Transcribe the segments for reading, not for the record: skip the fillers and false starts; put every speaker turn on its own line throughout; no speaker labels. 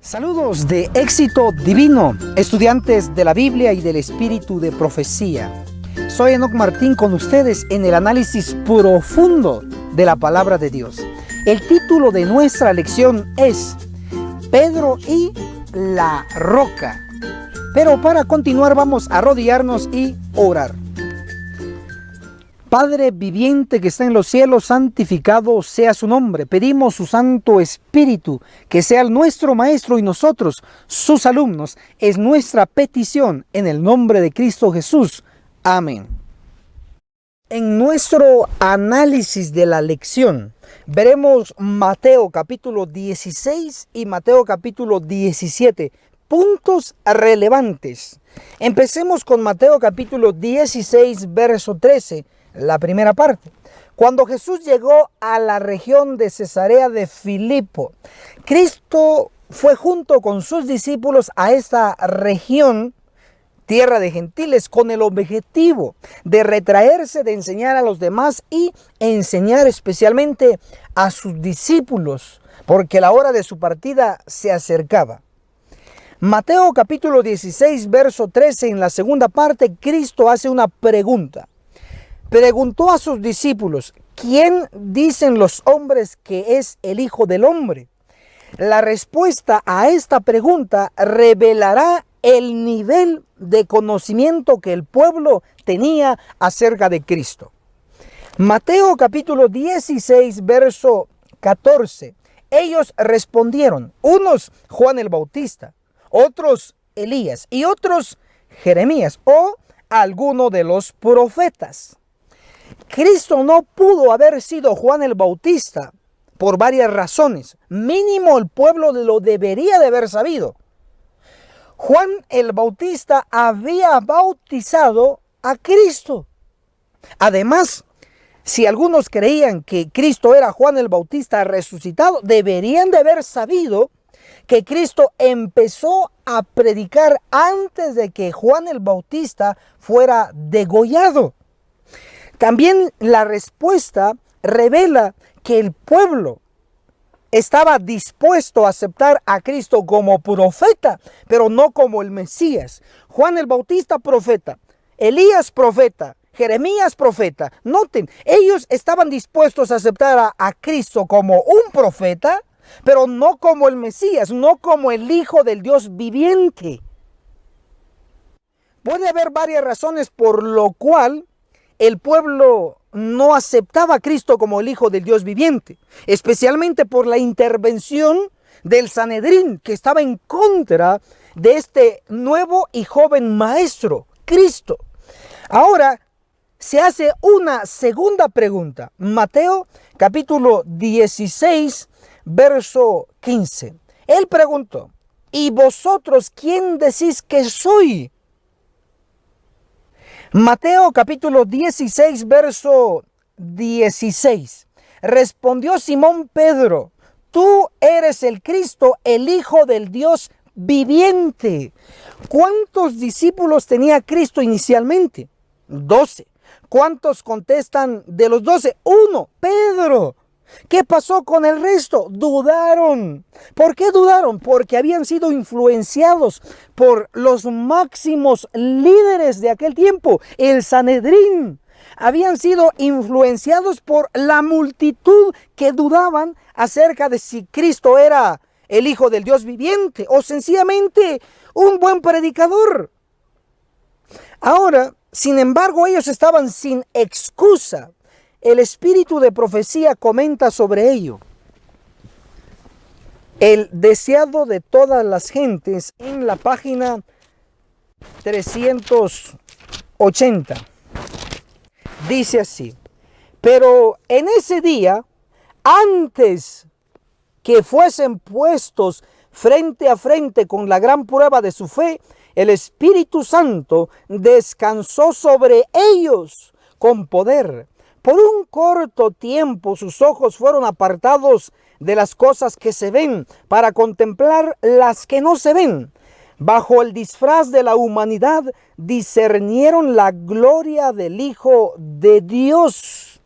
Saludos de éxito divino, estudiantes de la Biblia y del Espíritu de Profecía. Soy Enoc Martín con ustedes en el análisis profundo de la Palabra de Dios. El título de nuestra lección es Pedro y la roca. Pero para continuar vamos a arrodillarnos y orar. Padre viviente que está en los cielos, santificado sea su nombre. Pedimos su Santo Espíritu, que sea nuestro Maestro y nosotros, sus alumnos. Es nuestra petición en el nombre de Cristo Jesús. Amén. En nuestro análisis de la lección, veremos Mateo capítulo 16 y Mateo capítulo 17. Puntos relevantes. Empecemos con Mateo capítulo 16, verso 13. La primera parte. Cuando Jesús llegó a la región de Cesarea de Filipo, Cristo fue junto con sus discípulos a esta región, tierra de gentiles, con el objetivo de retraerse, de enseñar a los demás y enseñar especialmente a sus discípulos, porque la hora de su partida se acercaba. Mateo capítulo 16, verso 13, en la segunda parte, Cristo hace una pregunta. Preguntó a sus discípulos, ¿quién dicen los hombres que es el Hijo del Hombre? La respuesta a esta pregunta revelará el nivel de conocimiento que el pueblo tenía acerca de Cristo. Mateo capítulo 16, verso 14. Ellos respondieron, unos Juan el Bautista, otros Elías y otros Jeremías o alguno de los profetas. Cristo no pudo haber sido Juan el Bautista por varias razones. Mínimo el pueblo lo debería de haber sabido. Juan el Bautista había bautizado a Cristo. Además, si algunos creían que Cristo era Juan el Bautista resucitado, deberían de haber sabido que Cristo empezó a predicar antes de que Juan el Bautista fuera degollado. También la respuesta revela que el pueblo estaba dispuesto a aceptar a Cristo como profeta, pero no como el Mesías. Juan el Bautista profeta, Elías profeta, Jeremías profeta. Noten, ellos estaban dispuestos a aceptar a Cristo como un profeta, pero no como el Mesías, no como el Hijo del Dios viviente. Puede haber varias razones por lo cual el pueblo no aceptaba a Cristo como el Hijo del Dios viviente, especialmente por la intervención del Sanedrín, que estaba en contra de este nuevo y joven maestro, Cristo. Ahora se hace una segunda pregunta. Mateo capítulo 16, verso 15. Él preguntó, ¿y vosotros quién decís que soy? Mateo capítulo 16, verso 16. Respondió Simón Pedro, tú eres el Cristo, el Hijo del Dios viviente. ¿Cuántos discípulos tenía Cristo inicialmente? 12. ¿Cuántos contestan de los 12? 1, Pedro. ¿Qué pasó con el resto? Dudaron. ¿Por qué dudaron? Porque habían sido influenciados por los máximos líderes de aquel tiempo, el Sanedrín. Habían sido influenciados por la multitud que dudaban acerca de si Cristo era el Hijo del Dios viviente o sencillamente un buen predicador. Ahora, sin embargo, ellos estaban sin excusa. El Espíritu de Profecía comenta sobre ello. El deseado de todas las gentes, en la página 380. Dice así: pero en ese día, antes que fuesen puestos frente a frente con la gran prueba de su fe, el Espíritu Santo descansó sobre ellos con poder. Por un corto tiempo sus ojos fueron apartados de las cosas que se ven para contemplar las que no se ven. Bajo el disfraz de la humanidad discernieron la gloria del Hijo de Dios.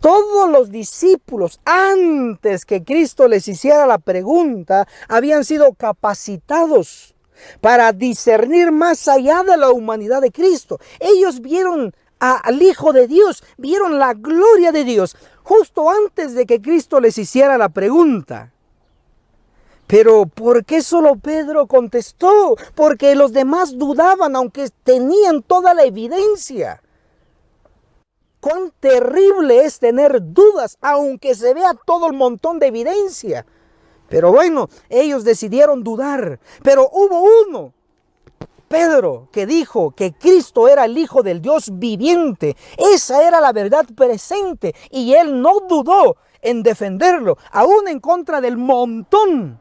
todos los discípulos, antes que Cristo les hiciera la pregunta, habían sido capacitados para discernir más allá de la humanidad de Cristo. Ellos vieron al Hijo de Dios, vieron la gloria de Dios, justo antes de que Cristo les hiciera la pregunta. Pero ¿por qué solo Pedro contestó? Porque los demás dudaban, aunque tenían toda la evidencia. Cuán terrible es tener dudas, aunque se vea todo el montón de evidencia. Pero bueno, ellos decidieron dudar. Pero hubo uno, Pedro, que dijo que Cristo era el Hijo del Dios viviente. Esa era la verdad presente. Y él no dudó en defenderlo, aún en contra del montón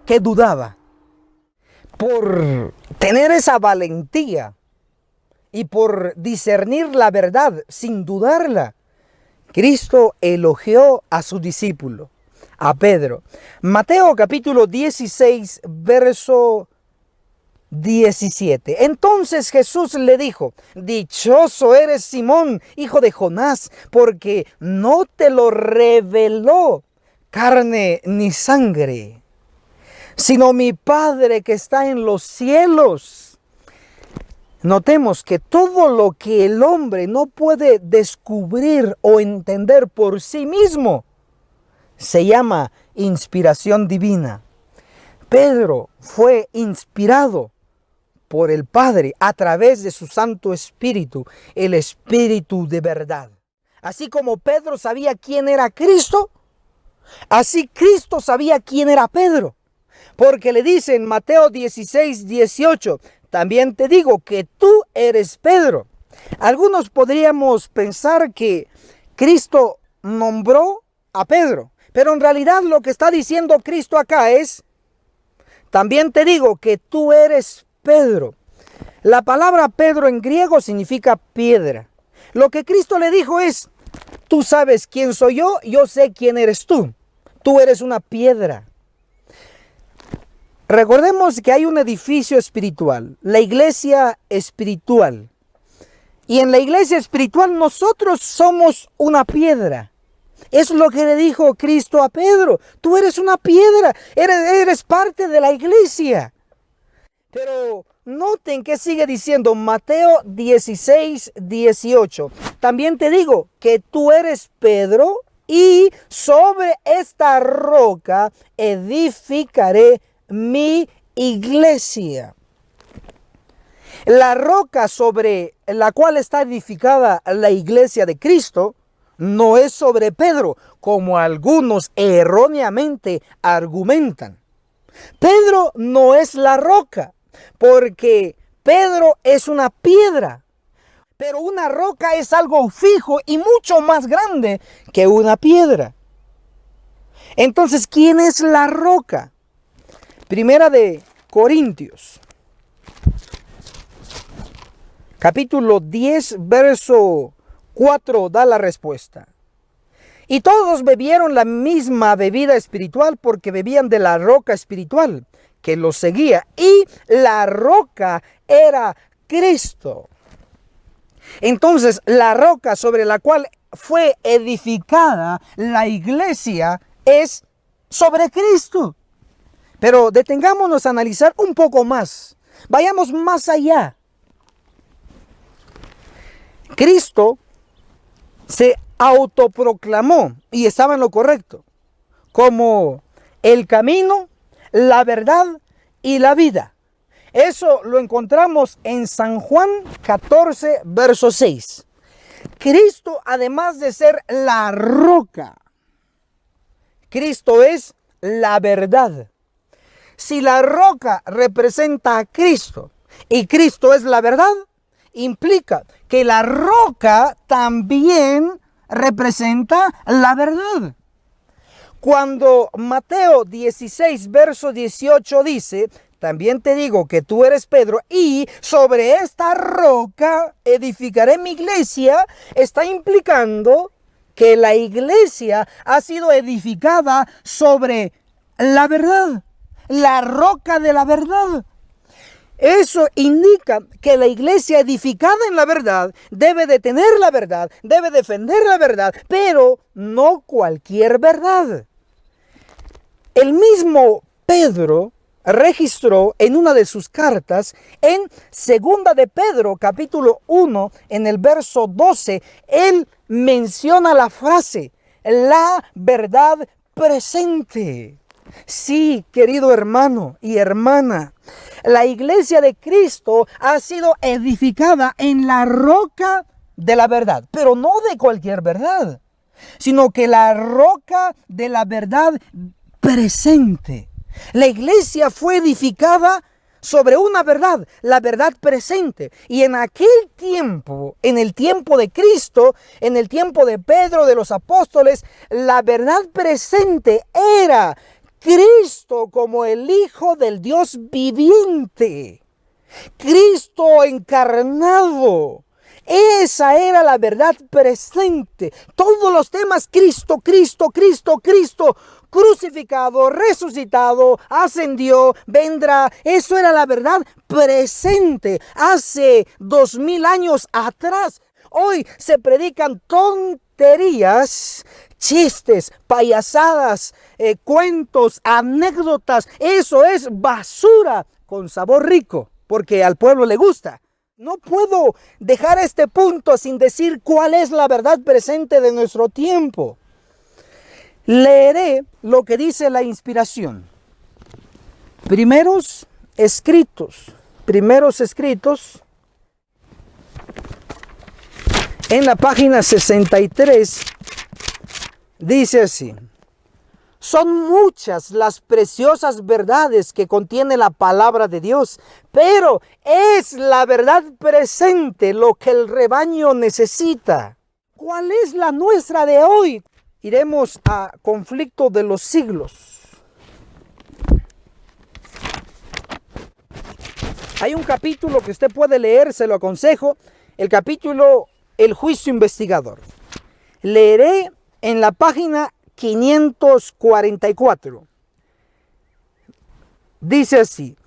que dudaba. Por tener esa valentía y por discernir la verdad sin dudarla, Cristo elogió a su discípulo, a Pedro. Mateo capítulo 16, verso 17. Entonces Jesús le dijo: dichoso eres, Simón, hijo de Jonás, porque no te lo reveló carne ni sangre, sino mi Padre que está en los cielos. Notemos que todo lo que el hombre no puede descubrir o entender por sí mismo se llama inspiración divina. Pedro fue inspirado por el Padre a través de su Santo Espíritu, el Espíritu de verdad. Así como Pedro sabía quién era Cristo, así Cristo sabía quién era Pedro. Porque le dice en Mateo 16, 18, también te digo que tú eres Pedro. Algunos podríamos pensar que Cristo nombró a Pedro, pero en realidad lo que está diciendo Cristo acá es: también te digo que tú eres Pedro. La palabra Pedro en griego significa piedra. Lo que Cristo le dijo es: tú sabes quién soy yo sé quién eres tú. Tú eres una piedra. Recordemos que hay un edificio espiritual, la iglesia espiritual. Y en la iglesia espiritual nosotros somos una piedra. Es lo que le dijo Cristo a Pedro: tú eres una piedra, eres parte de la iglesia. Pero noten que sigue diciendo Mateo 16, 18. También te digo que tú eres Pedro, y sobre esta roca edificaré mi iglesia. La roca sobre la cual está edificada la iglesia de Cristo no es sobre Pedro, como algunos erróneamente argumentan. Pedro no es la roca, porque Pedro es una piedra. Pero una roca es algo fijo y mucho más grande que una piedra. Entonces, ¿quién es la roca? Primera de Corintios, capítulo 10, verso 4 da la respuesta. Y todos bebieron la misma bebida espiritual, porque bebían de la roca espiritual que los seguía. Y la roca era Cristo. Entonces, la roca sobre la cual fue edificada la iglesia es sobre Cristo. Pero detengámonos a analizar un poco más. Vayamos más allá. Cristo se autoproclamó, y estaba en lo correcto, como el camino, la verdad y la vida. Eso lo encontramos en San Juan 14, verso 6. Cristo, además de ser la roca, Cristo es la verdad. Si la roca representa a Cristo y Cristo es la verdad, implica que la roca también representa la verdad. Cuando Mateo 16, verso 18 dice: también te digo que tú eres Pedro, y sobre esta roca edificaré mi iglesia, está implicando que la iglesia ha sido edificada sobre la verdad, la roca de la verdad. Eso indica que la iglesia edificada en la verdad debe de tener la verdad, debe defender la verdad, pero no cualquier verdad. El mismo Pedro registró en una de sus cartas, en segunda de Pedro, capítulo 1, en el verso 12, él menciona la frase, la verdad presente. Sí, querido hermano y hermana, la iglesia de Cristo ha sido edificada en la roca de la verdad, pero no de cualquier verdad, sino que la roca de la verdad presente. La iglesia fue edificada sobre una verdad, la verdad presente. Y en aquel tiempo, en el tiempo de Cristo, en el tiempo de Pedro, de los apóstoles, la verdad presente era Cristo como el Hijo del Dios viviente. Cristo encarnado. Esa era la verdad presente. Todos los temas, Cristo, Cristo, Cristo, Cristo, crucificado, resucitado, ascendió, vendrá. Eso era la verdad presente hace 2000 años atrás. Hoy se predican tonterías, chistes, payasadas, cuentos, anécdotas. Eso es basura con sabor rico, porque al pueblo le gusta. No puedo dejar este punto sin decir cuál es la verdad presente de nuestro tiempo. Leeré lo que dice la inspiración. Primeros escritos, en la página 63, dice así: son muchas las preciosas verdades que contiene la palabra de Dios, pero es la verdad presente lo que el rebaño necesita. ¿Cuál es la nuestra de hoy? Iremos a conflicto de los siglos. Hay un capítulo que usted puede leer, se lo aconsejo, el capítulo El juicio investigador. Leeré en la página 544. Dice así: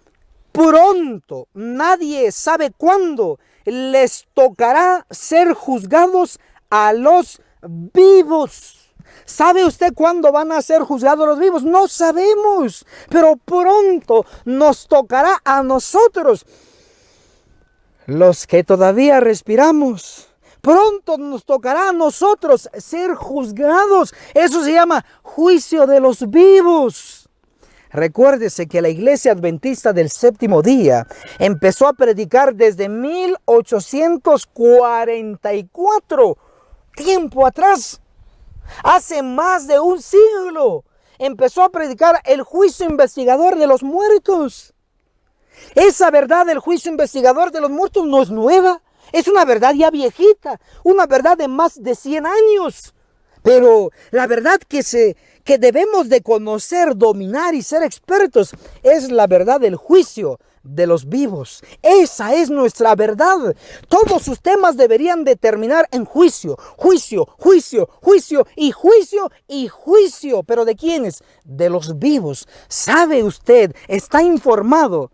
pronto, nadie sabe cuándo, les tocará ser juzgados a los vivos. ¿Sabe usted cuándo van a ser juzgados los vivos? No sabemos, pero pronto nos tocará a nosotros, los que todavía respiramos. Pronto nos tocará a nosotros ser juzgados. Eso se llama juicio de los vivos. Recuérdese que la Iglesia Adventista del Séptimo Día empezó a predicar desde 1844, tiempo atrás. Hace más de un siglo empezó a predicar el juicio investigador de los muertos. Esa verdad del juicio investigador de los muertos no es nueva. Es una verdad ya viejita, una verdad de más de 100 años. Pero la verdad que debemos de conocer, dominar y ser expertos es la verdad del juicio de los vivos. Esa es nuestra verdad. Todos sus temas deberían de terminar en juicio, juicio, juicio, juicio y juicio y juicio. ¿Pero de quiénes? De los vivos. ¿Sabe usted? ¿Está informado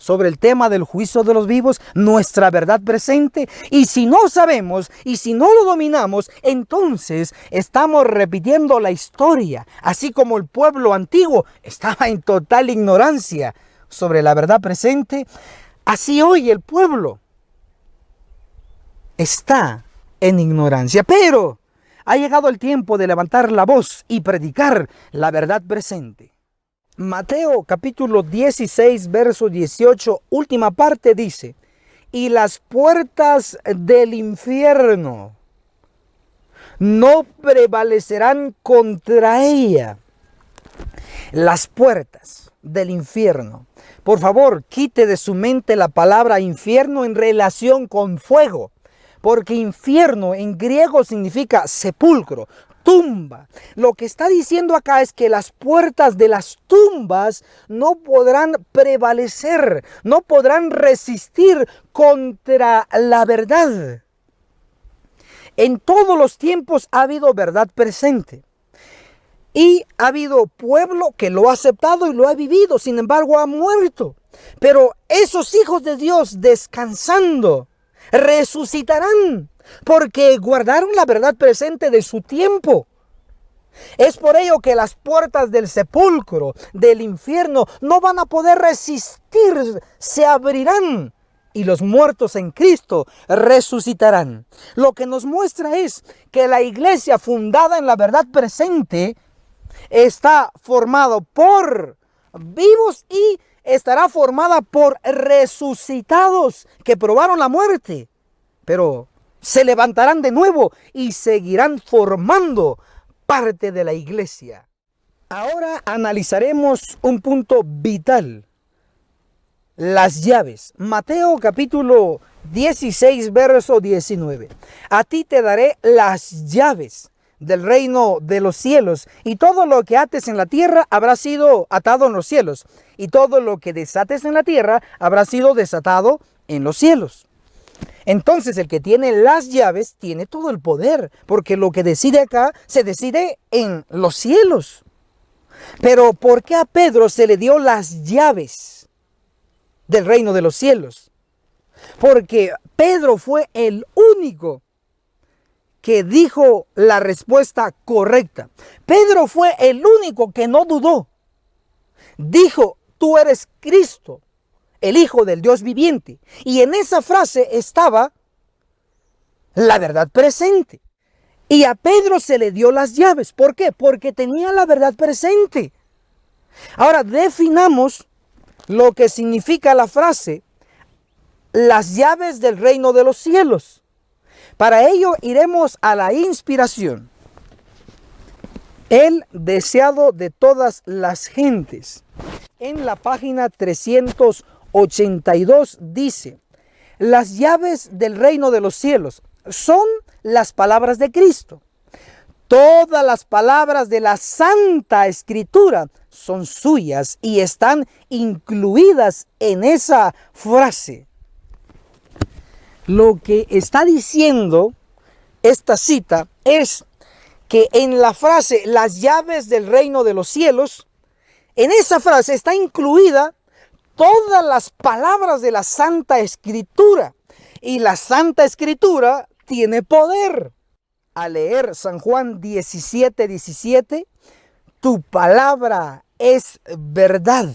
sobre el tema del juicio de los vivos, nuestra verdad presente? Y si no sabemos y si no lo dominamos, entonces estamos repitiendo la historia, así como el pueblo antiguo estaba en total ignorancia sobre la verdad presente. Así hoy el pueblo está en ignorancia, pero ha llegado el tiempo de levantar la voz y predicar la verdad presente. Mateo capítulo 16, verso 18, última parte, dice: y las puertas del infierno no prevalecerán contra ella. Las puertas del infierno. Por favor, quite de su mente la palabra infierno en relación con fuego, porque infierno en griego significa sepulcro, tumba. Lo que está diciendo acá es que las puertas de las tumbas no podrán prevalecer, no podrán resistir contra la verdad. En todos los tiempos ha habido verdad presente. Y ha habido pueblo que lo ha aceptado y lo ha vivido, sin embargo ha muerto. Pero esos hijos de Dios descansando resucitarán porque guardaron la verdad presente de su tiempo. Es por ello que las puertas del sepulcro, del infierno, no van a poder resistir, se abrirán y los muertos en Cristo resucitarán. Lo que nos muestra es que la iglesia fundada en la verdad presente está formada por vivos y estará formada por resucitados que probaron la muerte, pero se levantarán de nuevo y seguirán formando parte de la iglesia. Ahora analizaremos un punto vital: las llaves. Mateo capítulo 16, verso 19. A ti te daré las llaves del reino de los cielos, y todo lo que ates en la tierra habrá sido atado en los cielos, y todo lo que desates en la tierra habrá sido desatado en los cielos. Entonces el que tiene las llaves tiene todo el poder, porque lo que decide acá se decide en los cielos. Pero ¿por qué a Pedro se le dio las llaves del reino de los cielos? Porque Pedro fue el único que dijo la respuesta correcta. Pedro fue el único que no dudó. Dijo: tú eres Cristo, el Hijo del Dios viviente. Y en esa frase estaba la verdad presente. Y a Pedro se le dio las llaves. ¿Por qué? Porque tenía la verdad presente. Ahora definamos lo que significa la frase: las llaves del reino de los cielos. Para ello iremos a la inspiración. El deseado de todas las gentes. En la página 382 dice: las llaves del reino de los cielos son las palabras de Cristo. Todas las palabras de la Santa Escritura son suyas y están incluidas en esa frase. Lo que está diciendo esta cita es que en la frase las llaves del reino de los cielos, en esa frase está incluida todas las palabras de la Santa Escritura. Y la Santa Escritura tiene poder. Al leer San Juan 17:17, tu palabra es verdad.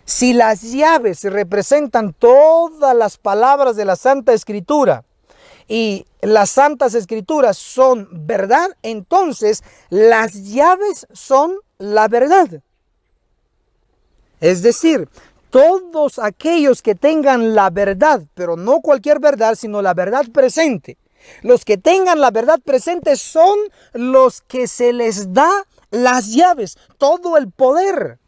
Si las llaves representan todas las palabras de la Santa Escritura y las Santas Escrituras son verdad, entonces las llaves son la verdad. Es decir, todos aquellos que tengan la verdad, pero no cualquier verdad, sino la verdad presente, los que tengan la verdad presente son los que se les da las llaves, todo el poder.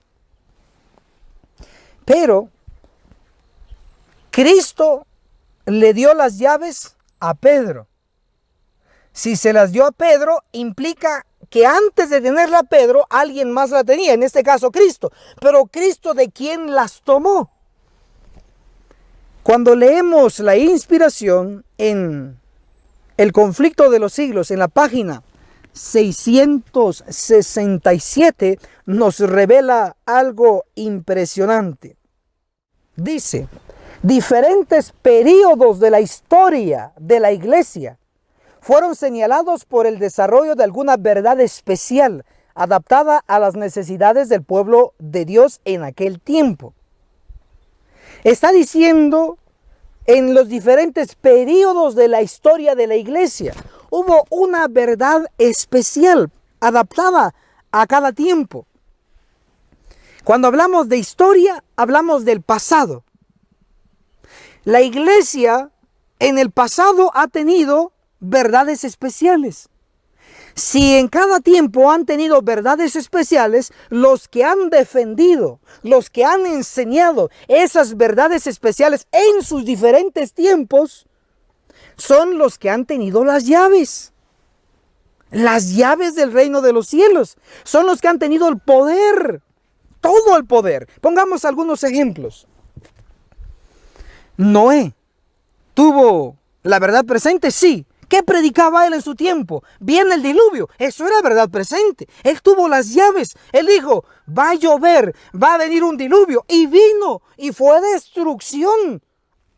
Pero Cristo le dio las llaves a Pedro. Si se las dio a Pedro, implica que antes de tenerla a Pedro, alguien más la tenía, en este caso Cristo. Pero Cristo, ¿de quién las tomó? Cuando leemos la inspiración en El conflicto de los siglos, en la página 667, nos revela algo impresionante. Dice: diferentes períodos de la historia de la iglesia fueron señalados por el desarrollo de alguna verdad especial adaptada a las necesidades del pueblo de Dios en aquel tiempo. Está diciendo, en los diferentes períodos de la historia de la iglesia hubo una verdad especial adaptada a cada tiempo. Cuando hablamos de historia, hablamos del pasado. La iglesia en el pasado ha tenido verdades especiales. Si en cada tiempo han tenido verdades especiales, los que han defendido, los que han enseñado esas verdades especiales en sus diferentes tiempos, son los que han tenido las llaves. Las llaves del reino de los cielos. Son los que han tenido el poder. Todo el poder. Pongamos algunos ejemplos. Noé tuvo la verdad presente, sí. ¿Qué ¿Qué predicaba él en su tiempo? Viene el diluvio. Eso era verdad presente. Él tuvo las llaves. Él dijo, va a llover, va a venir un diluvio. Y vino y fue destrucción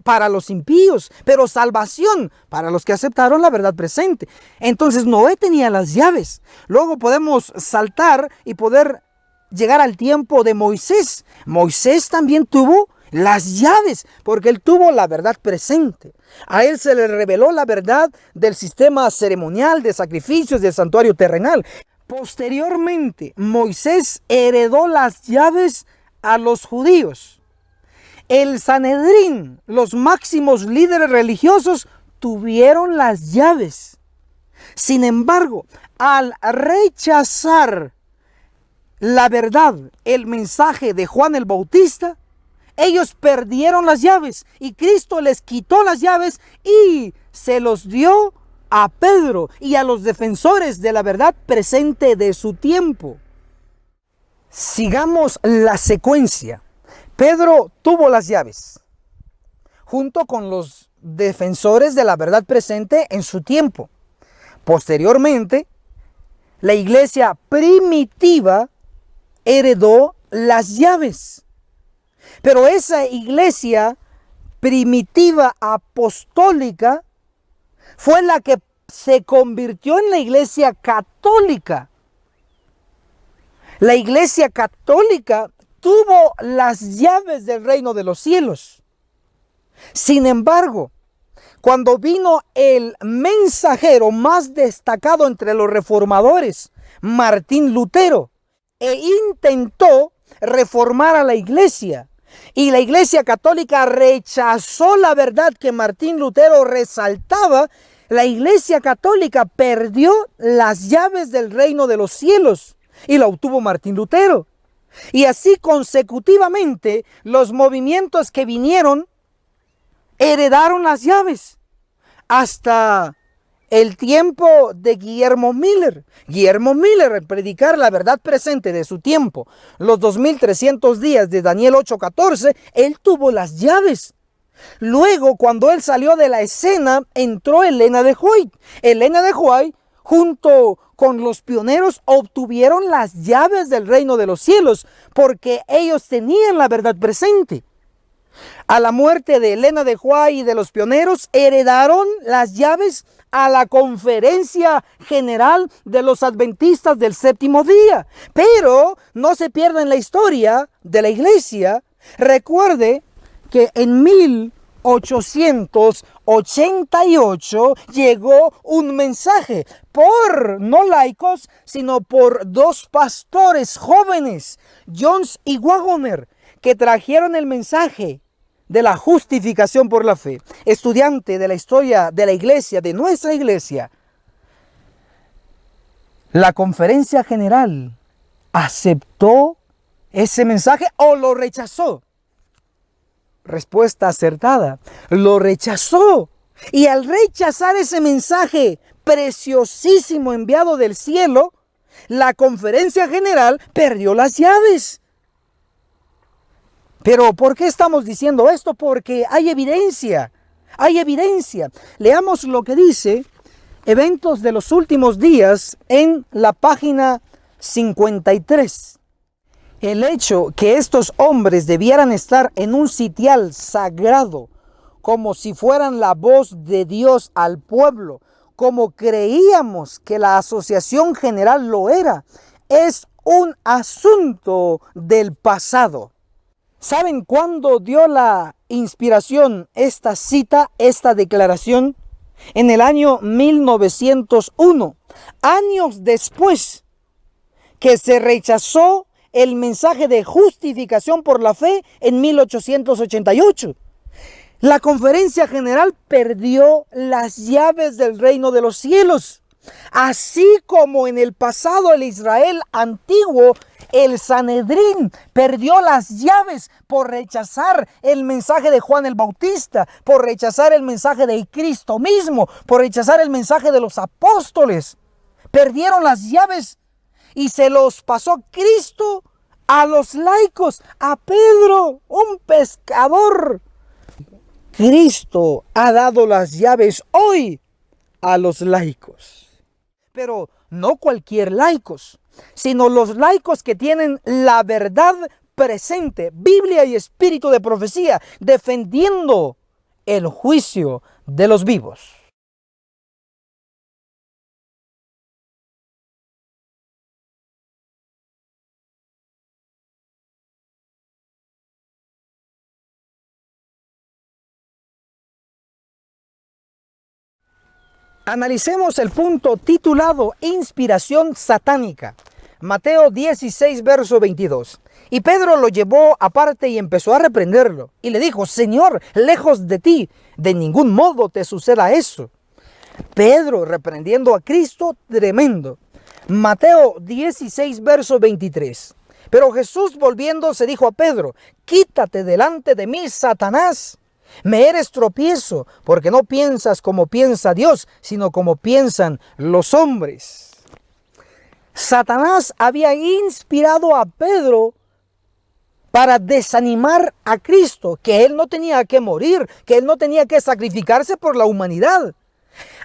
para los impíos, pero salvación para los que aceptaron la verdad presente. Entonces Noé tenía las llaves. Luego podemos saltar y poder llegar al tiempo de Moisés. Moisés también tuvo las llaves, porque él tuvo la verdad presente. A él se le reveló la verdad del sistema ceremonial de sacrificios del santuario terrenal. Posteriormente, Moisés heredó las llaves a los judíos. El Sanedrín, los máximos líderes religiosos, tuvieron las llaves. Sin embargo, al rechazar la verdad, el mensaje de Juan el Bautista, ellos perdieron las llaves y Cristo les quitó las llaves y se los dio a Pedro y a los defensores de la verdad presente de su tiempo. Sigamos la secuencia. Pedro tuvo las llaves junto con los defensores de la verdad presente en su tiempo. Posteriormente, la iglesia primitiva heredó las llaves. Pero esa iglesia primitiva apostólica fue la que se convirtió en la iglesia católica. La iglesia católica tuvo las llaves del reino de los cielos. Sin embargo, cuando vino el mensajero más destacado entre los reformadores, Martín Lutero, e intentó reformar a la iglesia, y la iglesia católica rechazó la verdad que Martín Lutero resaltaba, la iglesia católica perdió las llaves del reino de los cielos y la obtuvo Martín Lutero. Y así consecutivamente los movimientos que vinieron heredaron las llaves hasta el tiempo de Guillermo Miller. Guillermo Miller, al predicar la verdad presente de su tiempo, los 2300 días de Daniel 8:14, él tuvo las llaves. Luego, cuando él salió de la escena, entró Elena de White. Elena de White, junto con los pioneros, obtuvieron las llaves del reino de los cielos, porque ellos tenían la verdad presente. A la muerte de Elena de White y de los pioneros, heredaron las llaves a la Conferencia General de los Adventistas del Séptimo Día. Pero no se pierda en la historia de la iglesia. Recuerde que en 1888 llegó un mensaje por no laicos, sino por dos pastores jóvenes, Jones y Waggoner, que trajeron el mensaje de la justificación por la fe. Estudiante de la historia de la iglesia, de nuestra iglesia, la Conferencia General aceptó ese mensaje o lo rechazó. Respuesta acertada, lo rechazó. Y al rechazar ese mensaje preciosísimo enviado del cielo, la Conferencia General perdió las llaves. Pero ¿por qué estamos diciendo esto? Porque hay evidencia, hay evidencia. Leamos lo que dice Eventos de los Últimos Días en la página 53. El hecho que estos hombres debieran estar en un sitial sagrado, como si fueran la voz de Dios al pueblo, como creíamos que la Asociación General lo era, es un asunto del pasado. ¿Saben cuándo dio la inspiración esta cita, esta declaración? En el año 1901, años después que se rechazó el mensaje de justificación por la fe en 1888. La Conferencia General perdió las llaves del reino de los cielos. Así como en el pasado el Israel antiguo, el Sanedrín perdió las llaves por rechazar el mensaje de Juan el Bautista, por rechazar el mensaje de Cristo mismo, por rechazar el mensaje de los apóstoles. Perdieron las llaves y se los pasó Cristo a los laicos, a Pedro, un pescador. Cristo ha dado las llaves hoy a los laicos. Pero no cualquier laicos, sino los laicos que tienen la verdad presente, Biblia y espíritu de profecía, defendiendo el juicio de los vivos. Analicemos el punto titulado Inspiración satánica. Mateo 16, verso 22. Y Pedro lo llevó aparte y empezó a reprenderlo. Y le dijo: Señor, lejos de ti, de ningún modo te suceda eso. Pedro reprendiendo a Cristo, tremendo. Mateo 16, verso 23. Pero Jesús volviéndose dijo a Pedro: Quítate delante de mí, Satanás. Me eres tropiezo, porque no piensas como piensa Dios, sino como piensan los hombres. Satanás había inspirado a Pedro para desanimar a Cristo, que él no tenía que morir, que él no tenía que sacrificarse por la humanidad.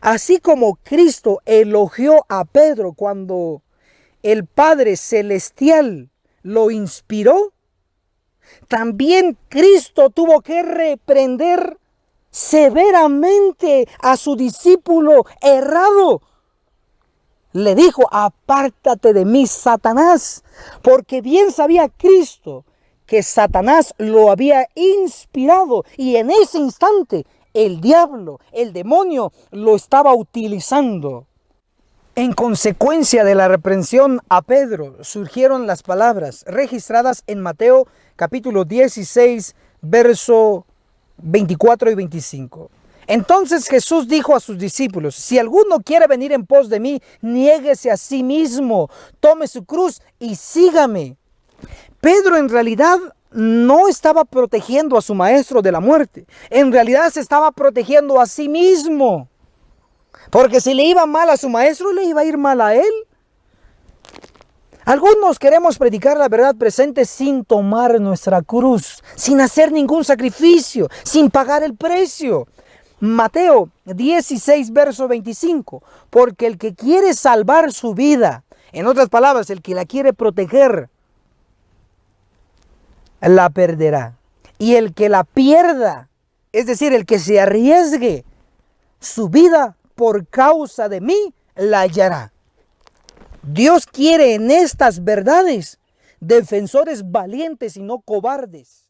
Así como Cristo elogió a Pedro cuando el Padre Celestial lo inspiró, también Cristo tuvo que reprender severamente a su discípulo errado. Le dijo: apártate de mí, Satanás, porque bien sabía Cristo que Satanás lo había inspirado y en ese instante el diablo, el demonio, lo estaba utilizando. En consecuencia de la reprensión a Pedro, surgieron las palabras registradas en Mateo capítulo 16, verso 24 y 25. Entonces Jesús dijo a sus discípulos: si alguno quiere venir en pos de mí, niéguese a sí mismo, tome su cruz y sígame. Pedro en realidad no estaba protegiendo a su maestro de la muerte. En realidad se estaba protegiendo a sí mismo. Porque si le iba mal a su maestro, le iba a ir mal a él. Algunos queremos predicar la verdad presente sin tomar nuestra cruz, sin hacer ningún sacrificio, sin pagar el precio. Mateo 16, verso 25. Porque el que quiere salvar su vida, en otras palabras, el que la quiere proteger, la perderá. Y el que la pierda, es decir, el que se arriesgue su vida por causa de mí, la hallará. Dios quiere en estas verdades defensores valientes y no cobardes.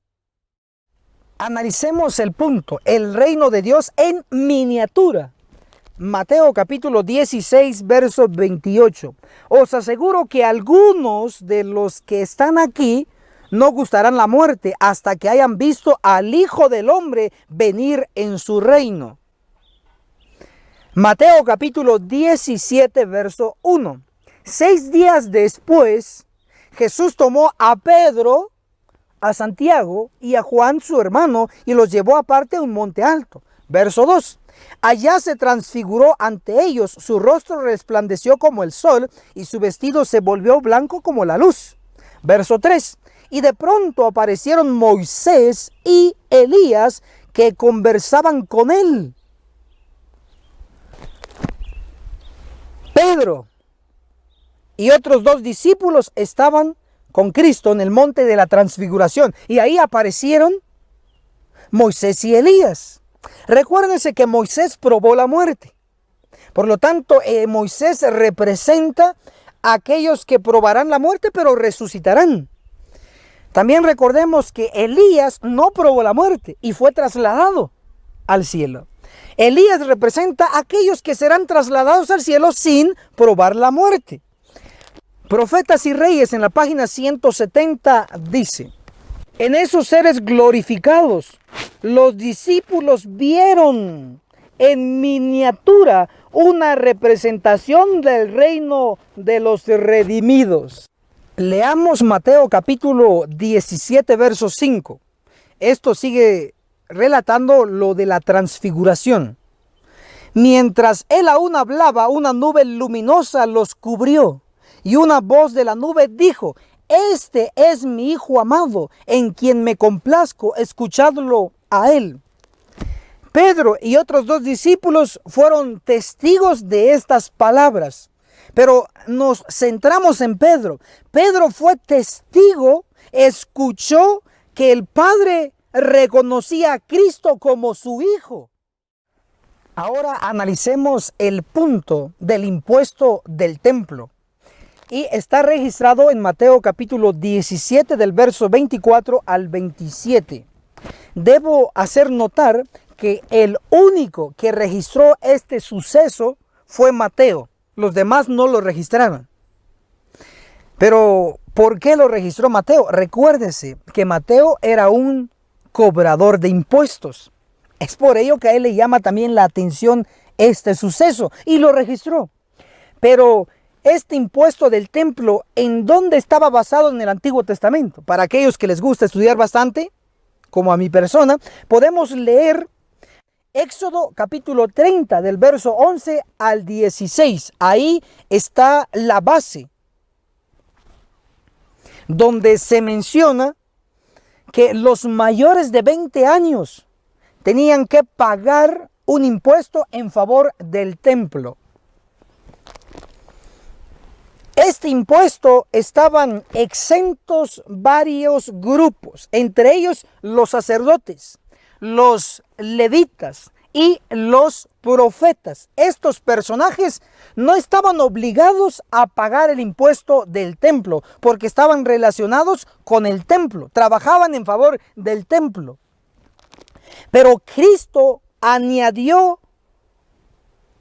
Analicemos el punto, el reino de Dios en miniatura. Mateo capítulo 16, verso 28. Os aseguro que algunos de los que están aquí no gustarán la muerte hasta que hayan visto al Hijo del Hombre venir en su reino. Mateo capítulo 17, verso 1. 6 días después, Jesús tomó a Pedro, a Santiago y a Juan su hermano y los llevó aparte a un monte alto. Verso 2. Allá se transfiguró ante ellos, su rostro resplandeció como el sol y su vestido se volvió blanco como la luz. Verso 3. Y de pronto aparecieron Moisés y Elías que conversaban con él. Pedro y otros 2 discípulos estaban con Cristo en el monte de la transfiguración y ahí aparecieron Moisés y Elías. Recuérdense que Moisés probó la muerte. Por lo tanto, Moisés representa a aquellos que probarán la muerte pero resucitarán. También recordemos que Elías no probó la muerte y fue trasladado al cielo. Elías representa a aquellos que serán trasladados al cielo sin probar la muerte. Profetas y Reyes en la página 170 dice: en esos seres glorificados, los discípulos vieron en miniatura una representación del reino de los redimidos. Leamos Mateo capítulo 17, verso 5. Esto sigue relatando lo de la transfiguración. Mientras él aún hablaba, una nube luminosa los cubrió, y una voz de la nube dijo: este es mi Hijo amado, en quien me complazco, escuchadlo a él. Pedro y otros 2 discípulos fueron testigos de estas palabras. Pero nos centramos en Pedro. Pedro fue testigo, escuchó que el Padre reconocía a Cristo como su Hijo. Ahora analicemos el punto del impuesto del templo. Y está registrado en Mateo capítulo 17 del verso 24 al 27. Debo hacer notar que el único que registró este suceso fue Mateo. Los demás no lo registraron. Pero, ¿por qué lo registró Mateo? Recuérdese que Mateo era un cobrador de impuestos. Es por ello que a él le llama también la atención este suceso y lo registró. Pero este impuesto del templo, ¿en dónde estaba basado en el Antiguo Testamento? Para aquellos que les gusta estudiar bastante, como a mi persona, podemos leer Éxodo capítulo 30 del verso 11 al 16. Ahí está la base, donde se menciona que los mayores de 20 años tenían que pagar un impuesto en favor del templo. Este impuesto estaban exentos varios grupos, entre ellos los sacerdotes, los levitas y los profetas. Estos personajes no estaban obligados a pagar el impuesto del templo porque estaban relacionados con el templo, trabajaban en favor del templo. Pero Cristo añadió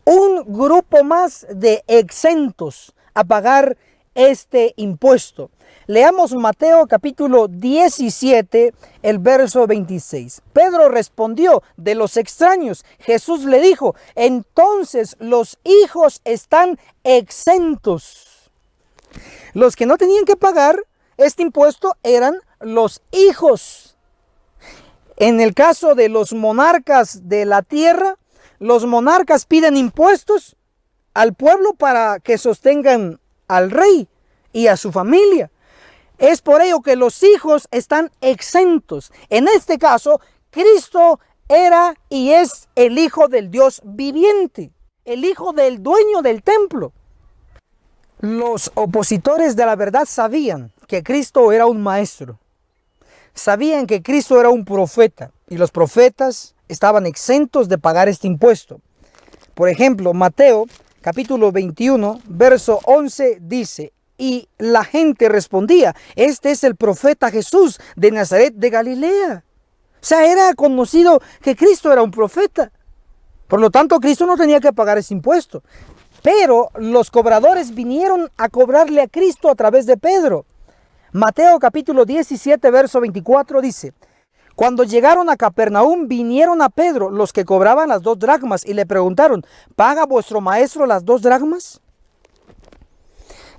un grupo más de exentos a pagar este impuesto. Leamos Mateo capítulo 17, el verso 26. Pedro respondió: de los extraños. Jesús le dijo: entonces los hijos están exentos. Los que no tenían que pagar este impuesto eran los hijos. En el caso de los monarcas de la tierra, los monarcas piden impuestos al pueblo para que sostengan al rey y a su familia. Es por ello que los hijos están exentos. En este caso, Cristo era y es el Hijo del Dios viviente, el Hijo del dueño del templo. Los opositores de la verdad sabían que Cristo era un maestro. Sabían que Cristo era un profeta y los profetas estaban exentos de pagar este impuesto. Por ejemplo, Mateo capítulo 21, verso 11 dice: y la gente respondía: este es el profeta Jesús de Nazaret de Galilea. O sea, era conocido que Cristo era un profeta. Por lo tanto, Cristo no tenía que pagar ese impuesto. Pero los cobradores vinieron a cobrarle a Cristo a través de Pedro. Mateo capítulo 17, verso 24 dice: cuando llegaron a Capernaum, vinieron a Pedro los que cobraban las 2 dracmas y le preguntaron: ¿paga vuestro maestro las 2 dracmas?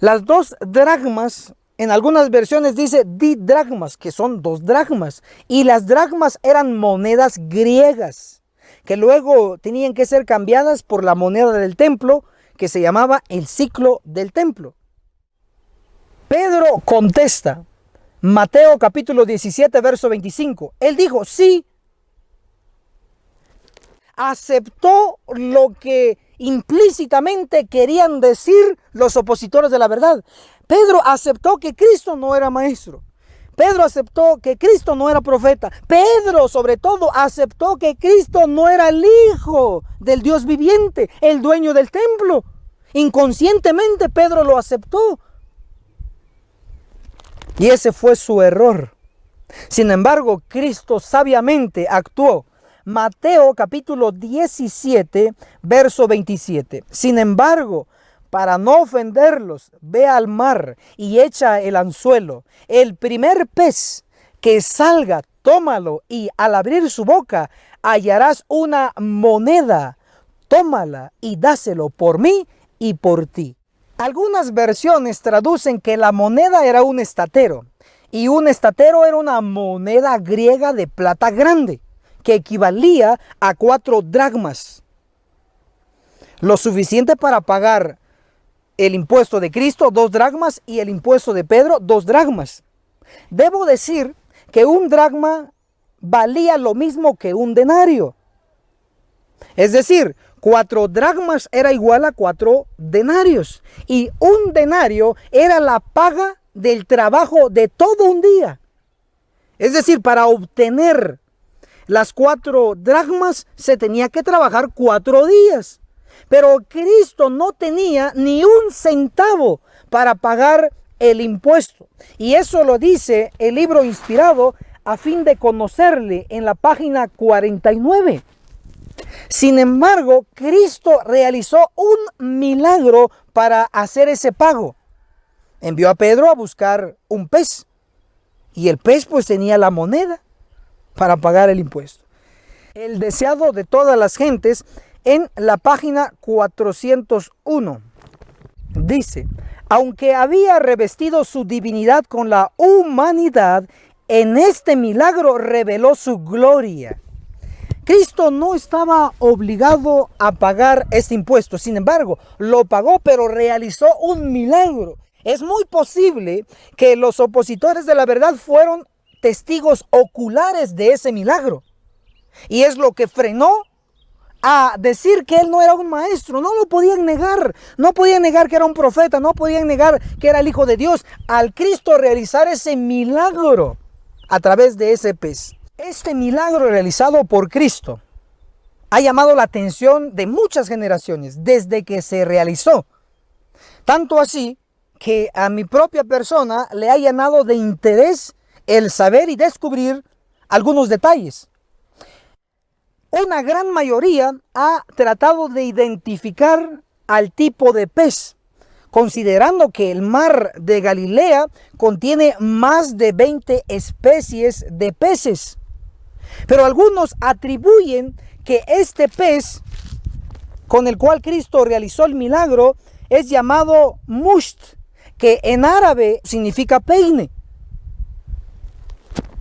Las 2 dracmas, en algunas versiones dice didracmas, que son 2 dracmas. Y las dracmas eran monedas griegas, que luego tenían que ser cambiadas por la moneda del templo, que se llamaba el siclo del templo. Pedro contesta, Mateo capítulo 17, verso 25. Él dijo: sí. Aceptó lo que implícitamente querían decir los opositores de la verdad. Pedro aceptó que Cristo no era maestro. Pedro aceptó que Cristo no era profeta. Pedro, sobre todo, aceptó que Cristo no era el Hijo del Dios viviente, el dueño del templo. Inconscientemente Pedro lo aceptó. Y ese fue su error. Sin embargo, Cristo sabiamente actuó. Mateo capítulo 17, verso 27. Sin embargo, para no ofenderlos, ve al mar y echa el anzuelo. El primer pez que salga, tómalo, y al abrir su boca hallarás una moneda. Tómala y dáselo por mí y por ti. Algunas versiones traducen que la moneda era un estatero, y un estatero era una moneda griega de plata grande, que equivalía a 4 dracmas. Lo suficiente para pagar el impuesto de Cristo, 2 dracmas, y el impuesto de Pedro, 2 dracmas. Debo decir que un dracma valía lo mismo que un denario. Es decir, 4 dracmas era igual a 4 denarios. Y un denario era la paga del trabajo de todo un día. Es decir, para obtener las 4 dracmas se tenía que trabajar 4 días. Pero Cristo no tenía ni un centavo para pagar el impuesto. Y eso lo dice el libro inspirado a fin de conocerle en la página 49. Sin embargo, Cristo realizó un milagro para hacer ese pago. Envió a Pedro a buscar un pez. Y el pez pues tenía la moneda para pagar el impuesto. El deseado de todas las gentes, en la página 401, dice: aunque había revestido su divinidad con la humanidad, en este milagro reveló su gloria. Cristo no estaba obligado a pagar este impuesto, sin embargo, lo pagó, pero realizó un milagro. Es muy posible que los opositores de la verdad fueron testigos oculares de ese milagro. Y es lo que frenó a decir que él no era un maestro. No lo podían negar. No podían negar que era un profeta. No podían negar que era el Hijo de Dios. Al Cristo realizar ese milagro a través de ese pez. Este milagro realizado por Cristo ha llamado la atención de muchas generaciones desde que se realizó. Tanto así que a mi propia persona le ha llenado de interés el saber y descubrir algunos detalles. Una gran mayoría ha tratado de identificar al tipo de pez, considerando que el mar de Galilea contiene más de 20 especies de peces. Pero algunos atribuyen que este pez con el cual Cristo realizó el milagro es llamado musht, que en árabe significa peine.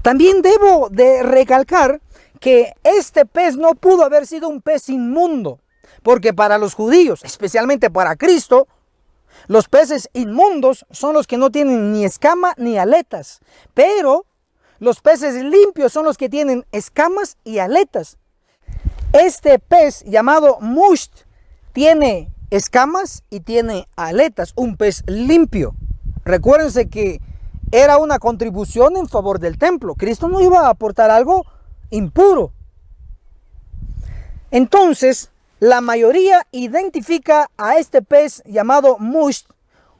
También debo de recalcar que este pez no pudo haber sido un pez inmundo, porque para los judíos, especialmente para Cristo, los peces inmundos son los que no tienen ni escama ni aletas, pero los peces limpios son los que tienen escamas y aletas. Este pez llamado musht tiene escamas y tiene aletas, un pez limpio. Recuérdense que era una contribución en favor del templo. Cristo no iba a aportar algo impuro. Entonces, la mayoría identifica a este pez llamado musht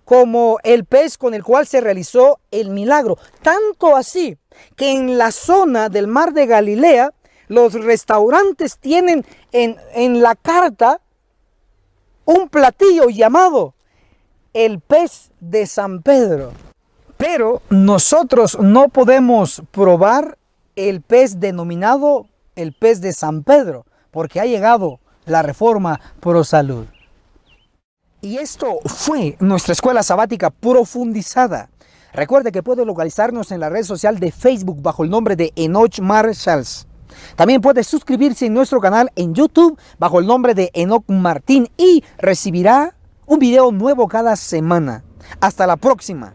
como el pez con el cual se realizó el milagro. Tanto así que en la zona del mar de Galilea, los restaurantes tienen en la carta un platillo llamado el pez de San Pedro. Pero nosotros no podemos probar el pez denominado el pez de San Pedro, porque ha llegado la Reforma Pro Salud. Y esto fue nuestra escuela sabática profundizada. Recuerde que puede localizarnos en la red social de Facebook bajo el nombre de Enoch Marshalls. También puede suscribirse en nuestro canal en YouTube bajo el nombre de Enoch Martín y recibirá un video nuevo cada semana. Hasta la próxima.